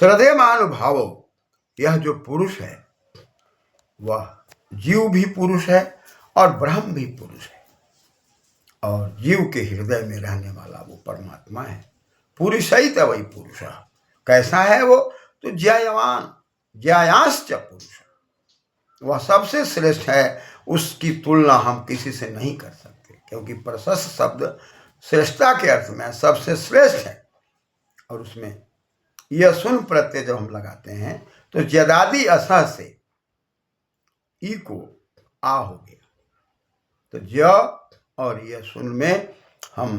श्रद्धेयमान भावो, यह जो पुरुष है वह जीव भी पुरुष है और ब्रह्म भी पुरुष है, और जीव के हृदय में रहने वाला वो परमात्मा है। पुरुष ही तो वही पुरुष है। कैसा है वो? तो ज्यायमान, ज्यायांश्च पुरुष, वह सबसे श्रेष्ठ है। उसकी तुलना हम किसी से नहीं कर सकते, क्योंकि प्रशस्त शब्द श्रेष्ठता के अर्थ में सबसे श्रेष्ठ है। और उसमें यह सुन प्रत्यय जब हम लगाते हैं तो जदादि असह से ई को आ हो गया, तो ज और यह सुन में हम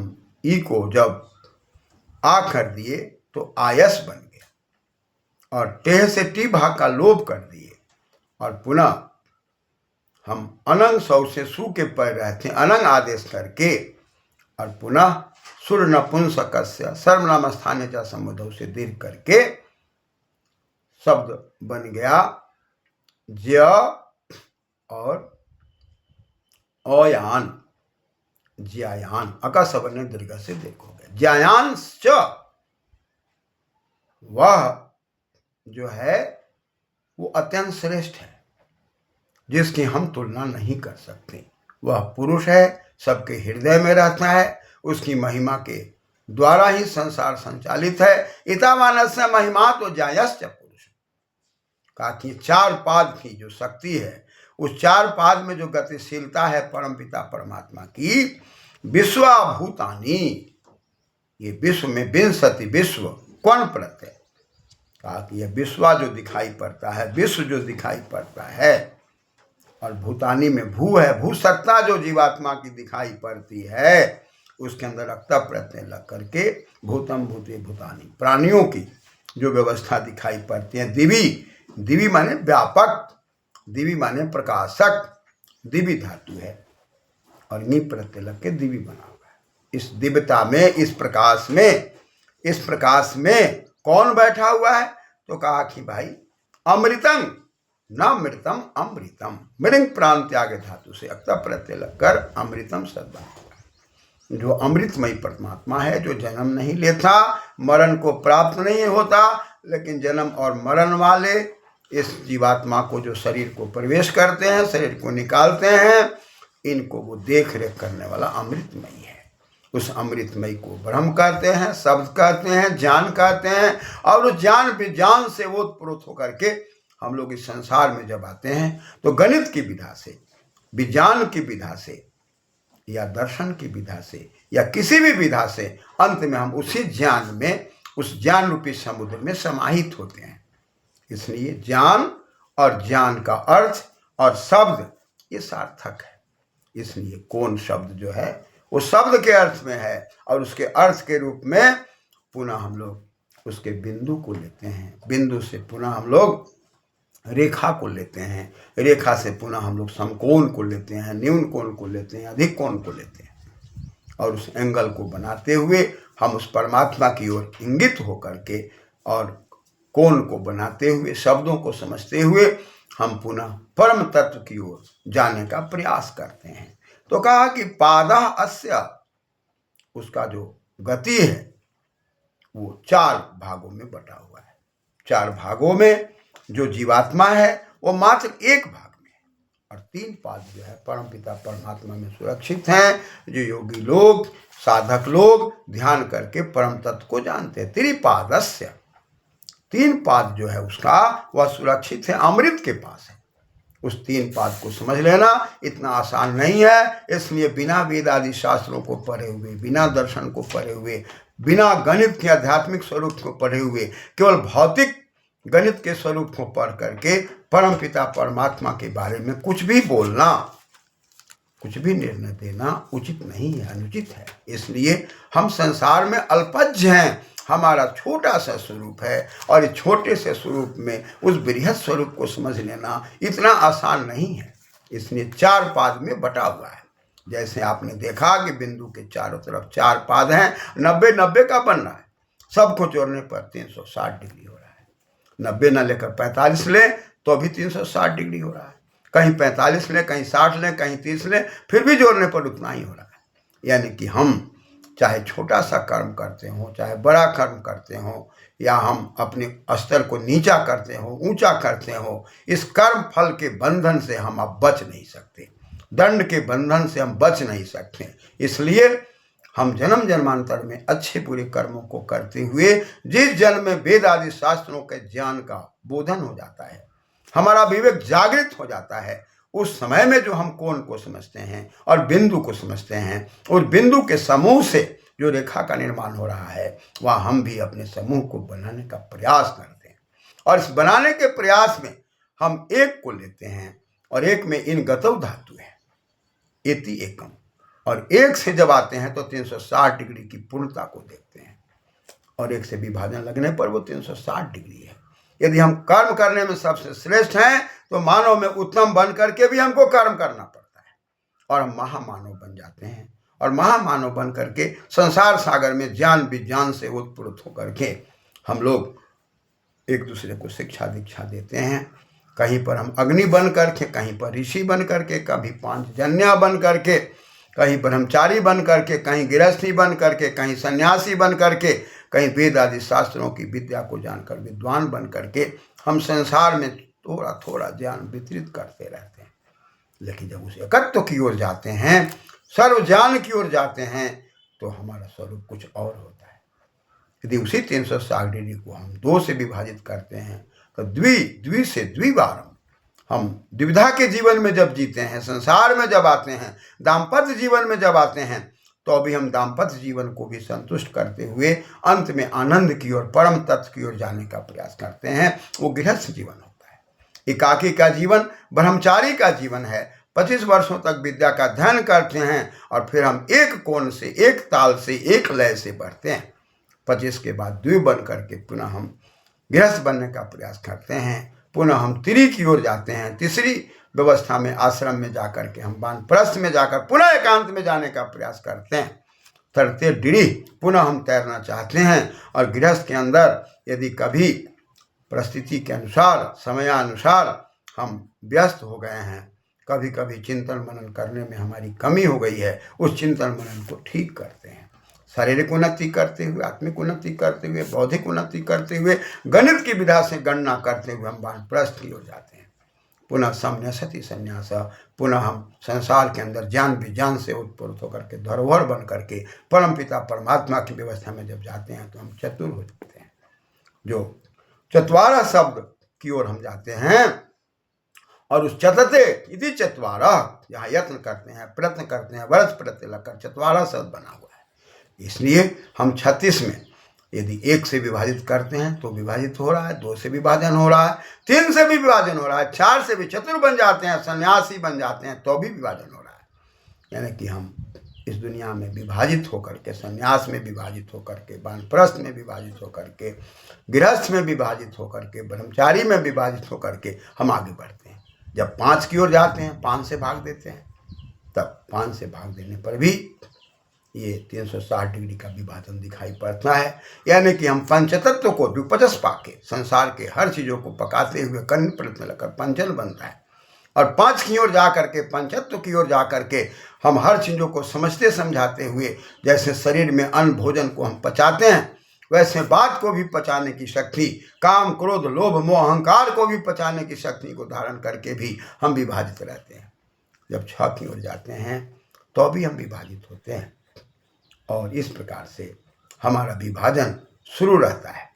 ई को जब आ कर दिए तो आयस बन गया, और टेह से टी भाग का लोप कर दिए, और पुनः हम अनंग सौ से सु के पर रहते हैं अनंग आदेश करके, और पुनः सुर नपुंसकस्य सर्वनाम स्थानीय चा संबोधों से दीर्घ करके शब्द बन गया ज और अयान, ज्यायान। अका सबने दीर्घ से देखोगे। ज्यायांश्च, वह जो है वो अत्यंत श्रेष्ठ है, जिसकी हम तुलना नहीं कर सकते। वह पुरुष है, सबके हृदय में रहता है, उसकी महिमा के द्वारा ही संसार संचालित है। इतावानस्य महिमा तो जायश्च पुरुष, कहा कि चार पाद की जो शक्ति है, उस चार पाद में जो गतिशीलता है परमपिता परमात्मा की, विश्वाभूतानि, ये विश्व में विंशति विश्व कौन प्रत्यय, कहा कि यह विश्वा जो दिखाई पड़ता है, विश्व जो दिखाई पड़ता है, और भूतानी में भू है, भू सत्ता जो जीवात्मा की दिखाई पड़ती है, उसके अंदर अक्ता प्रत्यय लग करके भूतम भूते भूतानी, प्राणियों की जो व्यवस्था दिखाई पड़ती है। दिवी, दिवी माने व्यापक, दिवी माने प्रकाशक, दिवी धातु है, और नी प्रत्यय लग के दिवी बना हुआ है। इस दिव्यता में, इस प्रकाश में, इस प्रकाश में कौन बैठा हुआ है? तो कहा कि भाई अमृतम, न मृतम अमृतम, मृंग प्राण त्याग धातु से अक्ता प्रत्यय लगकर अमृतम शब्द बना, जो अमृतमयी परमात्मा है, जो जन्म नहीं लेता, मरण को प्राप्त नहीं होता, लेकिन जन्म और मरण वाले इस जीवात्मा को जो शरीर को प्रवेश करते हैं, शरीर को निकालते हैं, इनको वो देख रेख करने वाला अमृतमयी है। उस अमृतमयी को ब्रह्म कहते हैं, शब्द कहते हैं, ज्ञान कहते हैं, और उस ज्ञान विज्ञान से ओतप्रोत होकर के हम लोग इस संसार में जब आते हैं तो गणित की विधा से, विज्ञान की विधा से, या दर्शन की विधा से, या किसी भी विधा से अंत में हम उसी ज्ञान में, उस ज्ञान रूपी समुद्र में समाहित होते हैं। इसलिए ज्ञान और ज्ञान का अर्थ और शब्द ये सार्थक है। इसलिए कौन शब्द जो है वो शब्द के अर्थ में है, और उसके अर्थ के रूप में पुनः हम लोग उसके बिंदु को लेते हैं, बिंदु से पुनः हम लोग रेखा को लेते हैं, रेखा से पुनः हम लोग समकोण को लेते हैं, न्यून कोण को लेते हैं, अधिक कोण को लेते हैं, और उस एंगल को बनाते हुए हम उस परमात्मा की ओर इंगित होकर के, और कोण को बनाते हुए, शब्दों को समझते हुए हम पुनः परम तत्व की ओर जाने का प्रयास करते हैं। तो कहा कि पादा अस्य, उसका जो गति है वो चार भागों में बटा हुआ है। चार भागों में जो जीवात्मा है वो मात्र एक भाग में है, और तीन पाद जो है परमपिता परमात्मा में सुरक्षित हैं। जो योगी लोग, साधक लोग ध्यान करके परम तत्व को जानते हैं। त्रिपादस्य, तीन पाद जो है उसका वह सुरक्षित है, अमृत के पास है। उस तीन पाद को समझ लेना इतना आसान नहीं है। इसलिए बिना वेद आदि शास्त्रों को पढ़े हुए, बिना दर्शन को पढ़े हुए, बिना गणित के आध्यात्मिक स्वरूप को पढ़े हुए, केवल भौतिक गणित के स्वरूप को पढ़ करके परम पिता परमात्मा के बारे में कुछ भी बोलना, कुछ भी निर्णय देना उचित नहीं है, अनुचित है। इसलिए हम संसार में अल्पज्ञ हैं, हमारा छोटा सा स्वरूप है, और इस छोटे से स्वरूप में उस बृहद स्वरूप को समझ लेना इतना आसान नहीं है। इसलिए चार पाद में बटा हुआ है। जैसे आपने देखा कि बिंदु के चारों तरफ चार पाद हैं, 90-90 का बन रहा है, सबको जोड़ने पर 360 डिग्री हो रहा है। 90 न लेकर 45 ले तो भी 360 डिग्री हो रहा है, कहीं 45 ले, कहीं 60 ले, कहीं 30 ले, फिर भी जोड़ने पर उतना ही हो रहा है। यानी कि हम चाहे छोटा सा कर्म करते हो, चाहे बड़ा कर्म करते हो, या हम अपने स्तर को नीचा करते हो, ऊंचा करते हो, इस कर्म फल के बंधन से हम अब बच नहीं सकते, दंड के बंधन से हम बच नहीं सकते। इसलिए हम जन्म जन्मांतर में अच्छे बुरे कर्मों को करते हुए जिस जन्म में वेद आदि शास्त्रों के ज्ञान का बोधन हो जाता है, हमारा विवेक जागृत हो जाता है, उस समय में जो हम कोण को समझते हैं और बिंदु को समझते हैं, उस बिंदु के समूह से जो रेखा का निर्माण हो रहा है, वह हम भी अपने समूह को बनाने का प्रयास करते हैं। और इस बनाने के प्रयास में हम एक को लेते हैं और एक में इन गतव धातु है, एति एकम, और एक से जब आते हैं तो 360 डिग्री की पूर्णता को देखते हैं, और एक से विभाजन लगने पर वो 360 डिग्री है। यदि हम कर्म करने में सबसे श्रेष्ठ हैं तो मानव में उत्तम बन करके भी हमको कर्म करना पड़ता है, और हम महामानव बन जाते हैं, और महामानव बन करके संसार सागर में ज्ञान विज्ञान से उत्प्रोत होकर के हम लोग एक दूसरे को शिक्षा दीक्षा देते हैं। कहीं पर हम अग्नि बन करके, कहीं पर ऋषि बन करके, कभी पांचजन्य बन करके, कहीं ब्रह्मचारी बन करके, कहीं गृहस्थी बन करके, कहीं सन्यासी बन करके, कहीं वेद आदि शास्त्रों की विद्या को जानकर विद्वान बन करके हम संसार में थोड़ा थोड़ा ज्ञान वितरित करते रहते हैं। लेकिन जब उस एकत्व की ओर जाते हैं, सर्व ज्ञान की ओर जाते हैं, तो हमारा स्वरूप कुछ और होता है। यदि उसी 360 डिग्री को हम 2 से विभाजित करते हैं तो द्वि से द्विवारम हम द्विविधा के जीवन में जब जीते हैं, संसार में जब आते हैं, दाम्पत्य जीवन में जब आते हैं, तो अभी हम दाम्पत्य जीवन को भी संतुष्ट करते हुए अंत में आनंद की ओर, परम तत्व की ओर जाने का प्रयास करते हैं। वो गृहस्थ जीवन होता है। एकाकी का जीवन ब्रह्मचारी का जीवन है। 25 वर्षों तक विद्या का अध्ययन करते हैं और फिर हम एक कोण से, एक ताल से, एक लय से बढ़ते हैं। 25 के बाद द्वि बन करके पुनः हम गृहस्थ बनने का प्रयास करते हैं। पुनः हम तिरी की ओर जाते हैं। तीसरी व्यवस्था में आश्रम में जाकर के हम वानप्रस्थ में जाकर पुनः एकांत में जाने का प्रयास करते हैं। तरते डिड़ी पुनः हम तैरना चाहते हैं। और गृहस्थ के अंदर यदि कभी परिस्थिति के अनुसार, समयानुसार हम व्यस्त हो गए हैं, कभी कभी चिंतन मनन करने में हमारी कमी हो गई है, उस चिंतन मनन को ठीक करते हैं। शारीरिक उन्नति करते हुए, आत्मिक उन्नति करते हुए, बौद्धिक उन्नति करते हुए, गणित की विधा से गणना करते हुए हम वानप्रस्थ की ओर जाते हैं। पुनः संन्यासति संन्यास, पुनः हम संसार के अंदर ज्ञान विज्ञान से उत्प्रोत होकर के धरोहर बन करके परमपिता परमात्मा की व्यवस्था में जब जाते हैं तो हम चतुर हो जाते हैं। जो चत्वारह शब्द की ओर हम जाते हैं, और उस चतते इति चत्वारः, यहाँ यत्न करते हैं, प्रयत्न करते हैं, वर्ष प्रत्यय लगकर चत्वारह शब्द बना हुआ है। इसलिए हम 36 में यदि 1 से विभाजित करते हैं तो विभाजित हो रहा है, 2 से विभाजन हो रहा है, 3 से भी विभाजन हो रहा है, 4 से भी चतुर बन जाते हैं, सन्यासी बन जाते हैं तो भी विभाजन हो रहा है। यानी कि हम इस दुनिया में विभाजित होकर के, संन्यास में विभाजित होकर के, वानप्रस्थ में विभाजित होकर के, गृहस्थ में विभाजित होकर के, ब्रह्मचारी में विभाजित होकर के हम आगे बढ़ते हैं। जब 5 की ओर जाते हैं, 5 से भाग देते हैं, तब 5 से भाग देने पर भी ये 360 डिग्री का विभाजन दिखाई पड़ता है। यानी कि हम पंचतत्व को द्विपचस पाके संसार के हर चीज़ों को पकाते हुए कर्ण प्रयत्न लगकर पंचल बनता है। और 5 की ओर जा करके, पंचतत्व की ओर जा करके हम हर चीज़ों को समझते समझाते हुए, जैसे शरीर में अन्न भोजन को हम पचाते हैं, वैसे बात को भी पचाने की शक्ति, काम क्रोध लोभ मोह अहंकार को भी पचाने की शक्ति को धारण करके भी हम विभाजित रहते हैं। जब 6 की ओर जाते हैं तो भी हम विभाजित होते हैं, और इस प्रकार से हमारा विभाजन शुरू रहता है।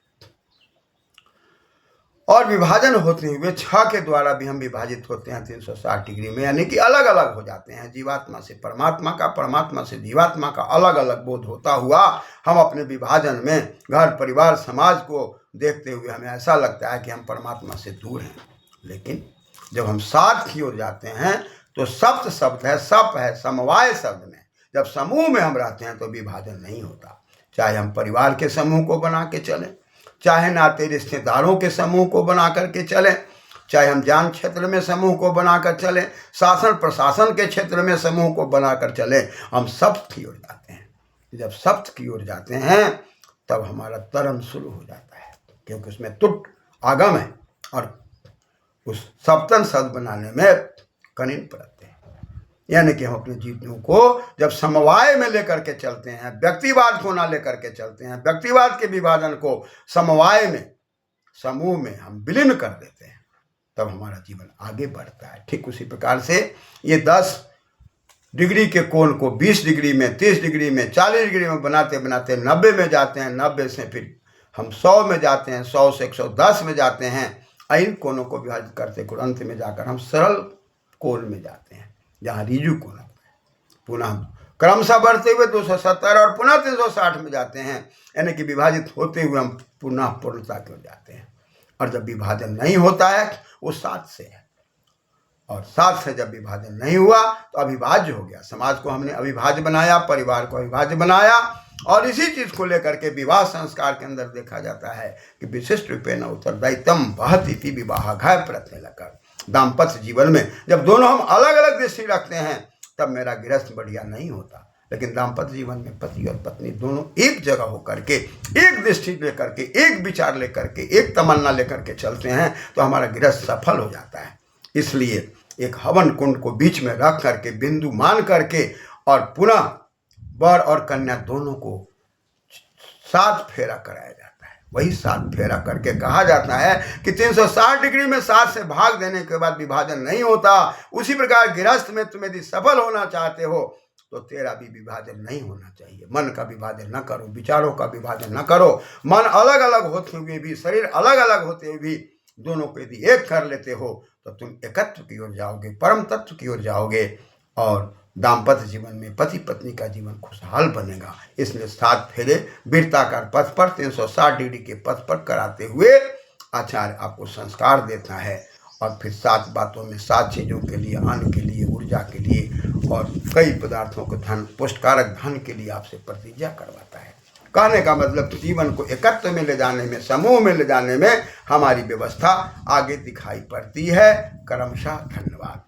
और विभाजन होते हुए 6 के द्वारा भी हम विभाजित होते हैं 360 डिग्री में, यानी कि अलग अलग हो जाते हैं। जीवात्मा से परमात्मा का, परमात्मा से जीवात्मा का अलग अलग बोध होता हुआ हम अपने विभाजन में घर परिवार समाज को देखते हुए हमें ऐसा लगता है कि हम परमात्मा से दूर हैं। लेकिन जब हम 7 की ओर जाते हैं तो सप्त शब्द है, सप है, समवाय शब्द में जब समूह में हम रहते हैं तो विभाजन नहीं होता। चाहे हम परिवार के समूह को बना के चलें, चाहे नाते रिश्तेदारों के समूह को बना करके चलें, चाहे हम ज्ञान क्षेत्र में समूह को बनाकर चलें, शासन प्रशासन के क्षेत्र में समूह को बनाकर चलें, हम सप्त की ओर जाते हैं। जब सप्त की ओर जाते हैं तब हमारा तरन शुरू हो जाता है, क्योंकि उसमें तुट आगम है और उस सप्तन शब्द बनाने में कनिन पड़ते हैं। यानी कि हम अपने जीवनों को जब समवाय में लेकर के चलते हैं, व्यक्तिवाद को ना लेकर के चलते हैं, व्यक्तिवाद के विभाजन को समवाय में, समूह में हम विलीन कर देते हैं, तब हमारा जीवन आगे बढ़ता है। ठीक उसी प्रकार से ये 10 डिग्री के कोण को 20 डिग्री में, 30 डिग्री में, 40 डिग्री में बनाते बनाते 90 में जाते हैं, 90 से फिर हम 100 में जाते हैं, 100 से 110 में जाते हैं। इन कोणों को विभाजित करते अंत में जाकर हम सरल कोण में जाते हैं, जहाँ ऋजु कोण होता है। पुनः क्रमशः बढ़ते हुए 270 और पुनः 360 में जाते हैं, यानी कि विभाजित होते हुए हम पुनः पूर्णता की जाते हैं। और जब विभाजन नहीं होता है वो 7 से है, और 7 से जब विभाजन नहीं हुआ तो अविभाज्य हो गया। समाज को हमने अविभाज्य बनाया, परिवार को अविभाज्य बनाया, और इसी चीज को लेकर के विवाह संस्कार के अंदर देखा जाता है कि विशिष्ट रूपेण उत्तरदायित्वम वहति विवाह घय प्रत्यय लकर। दाम्पत्य जीवन में जब दोनों हम अलग अलग दृष्टि रखते हैं तब मेरा गृहस्थ बढ़िया नहीं होता, लेकिन दाम्पत्य जीवन में पति और पत्नी दोनों एक जगह होकर के, एक दृष्टि लेकर के, एक विचार लेकर के, एक तमन्ना लेकर के चलते हैं तो हमारा गृहस्थ सफल हो जाता है। इसलिए एक हवन कुंड को बीच में रख करके, बिंदु मान करके, और पुनः वर और कन्या दोनों को 7 फेरा कराया जाता है। वही 7 फेरा करके कहा जाता है कि 360 डिग्री में 7 से भाग देने के बाद विभाजन नहीं होता। उसी प्रकार गृहस्थ में तुम यदि सफल होना चाहते हो तो तेरा भी विभाजन नहीं होना चाहिए। मन का विभाजन न करो, विचारों का विभाजन न करो। मन अलग अलग होते हुए भी, शरीर अलग अलग होते हुए भी दोनों को यदि एक कर लेते हो तो तुम एकत्व की ओर जाओगे, परम तत्व की ओर जाओगे, और दाम्पत्य जीवन में पति पत्नी का जीवन खुशहाल बनेगा। इसलिए 7 फेरे वृत्ताकार पथ पर 360 डिग्री के पथ पर कराते हुए आचार्य आपको संस्कार देता है, और फिर 7 बातों में 7 चीज़ों के लिए, अन्न के लिए, ऊर्जा के लिए, और कई पदार्थों को धन, पुष्टकारक धन के लिए आपसे प्रतिज्ञा करवाता है। कहने का मतलब जीवन को एकत्व में ले जाने में, समूह में ले जाने में हमारी व्यवस्था आगे दिखाई पड़ती है। क्रमशः धन्यवाद।